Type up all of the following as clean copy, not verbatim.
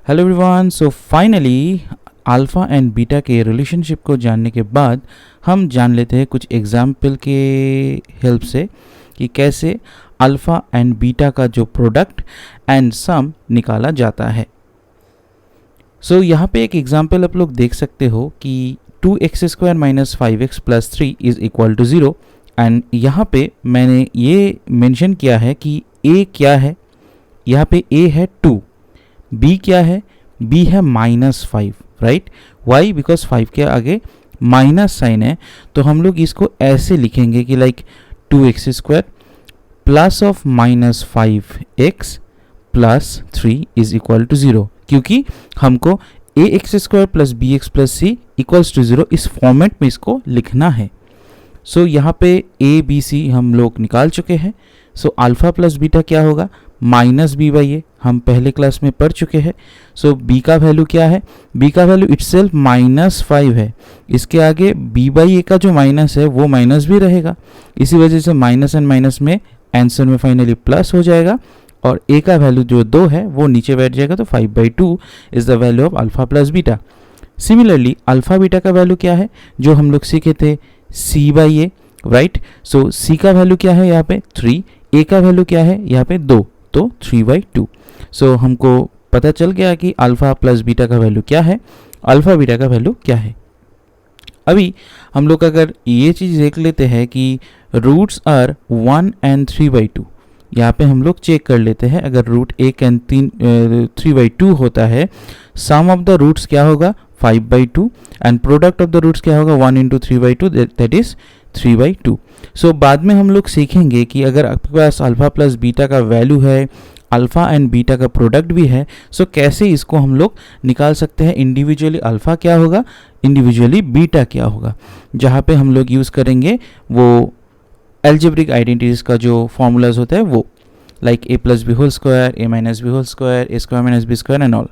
Hello everyone, so finally alpha and beta के relationship को जानने के बाद हम जान लेते हैं कुछ एग्जाम्पल के हेल्प से कि कैसे अल्फ़ा एंड बीटा का जो प्रोडक्ट एंड सम निकाला जाता है। सो यहाँ पे एक एग्जाम्पल आप लोग देख सकते हो कि 2x² minus 5x plus 3 is equal to 0 and यहाँ पे मैंने ये मेंशन किया है कि a क्या है। यहाँ पे a है 2, b क्या है, b है -5, राइट। वाई? बिकॉज 5 के आगे माइनस साइन है, तो हम लोग इसको ऐसे लिखेंगे कि like 2x² plus of -5x plus 3 is equal to 0, क्योंकि हमको ax² plus bx plus c equals to 0 इस फॉर्मेट में इसको लिखना है। सो यहाँ पे a b c हम लोग निकाल चुके हैं। सो अल्फ़ा प्लस बीटा क्या होगा, माइनस बी बाई ए, हम पहले क्लास में पढ़ चुके हैं। सो b का वैल्यू क्या है, b का वैल्यू इटसेल्फ -5 है, इसके आगे b बाई ए का जो माइनस है वो माइनस भी रहेगा, इसी वजह से माइनस एंड माइनस में आंसर में फाइनली प्लस हो जाएगा और a का वैल्यू जो 2 है वो नीचे बैठ जाएगा, तो 5/2 is the value of alpha plus beta. Similarly alpha beta का वैल्यू क्या है, जो हम लोग सीखे थे c by A, right. So c का वैल्यू क्या है यहाँ पे 3, a का वैल्यू क्या है यहाँ पे 2, तो 3/2। सो हमको पता चल गया कि अल्फ़ा प्लस बीटा का वैल्यू क्या है, अल्फ़ा बीटा का वैल्यू क्या है। अभी हम लोग अगर ये चीज़ देख लेते हैं कि रूट्स आर 1 and 3/2, यहाँ पे हम लोग चेक कर लेते हैं। अगर रूट 1 and 3/2 होता है, सम ऑफ द रूट्स क्या होगा 5/2 and product of the roots क्या होगा 1 into 3/2, दैट इज 3/2। सो बाद में हम लोग सीखेंगे कि अगर आपके पास अल्फ़ा प्लस बीटा का वैल्यू है, अल्फ़ा एंड बीटा का प्रोडक्ट भी है, सो कैसे इसको हम लोग निकाल सकते हैं। इंडिविजुअली अल्फ़ा क्या होगा, इंडिविजुअली बीटा क्या होगा, जहाँ पे हम लोग यूज़ करेंगे वो एल्जेब्रिक आइडेंटिटीज़ का जो फॉर्मूलाज होता है वो, like a plus b whole square, a minus b whole square, a square minus b square and all.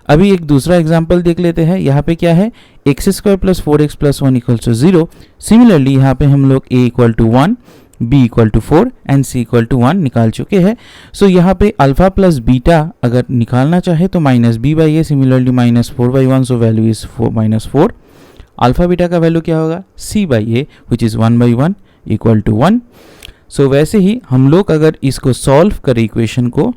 अभी एक दूसरा एग्जाम्पल देख लेते हैं। यहाँ पे क्या है, x² plus 4x plus 1 equal to 0। Similarly यहाँ पे हम लोग a equal to 1, b equal to 4 एंड c इक्वल टू 1 निकाल चुके हैं। सो यहाँ पे अल्फ़ा प्लस बीटा अगर निकालना चाहे तो minus b by a, similarly -4/1, so value is -4। Alpha beta का वैल्यू क्या होगा c by a, which is 1/1 equal to 1। सो वैसे ही हम लोग अगर इसको सॉल्व करें इक्वेशन को,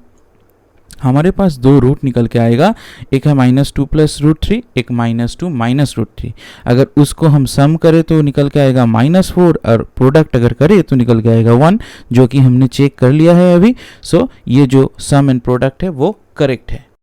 हमारे पास दो रूट निकल के आएगा, एक है -2 प्लस √3, एक -2 माइनस √3। अगर उसको हम सम करें तो निकल के आएगा -4 और प्रोडक्ट अगर करें तो निकल के आएगा 1, जो कि हमने चेक कर लिया है अभी। सो ये जो सम एंड प्रोडक्ट है वो करेक्ट है।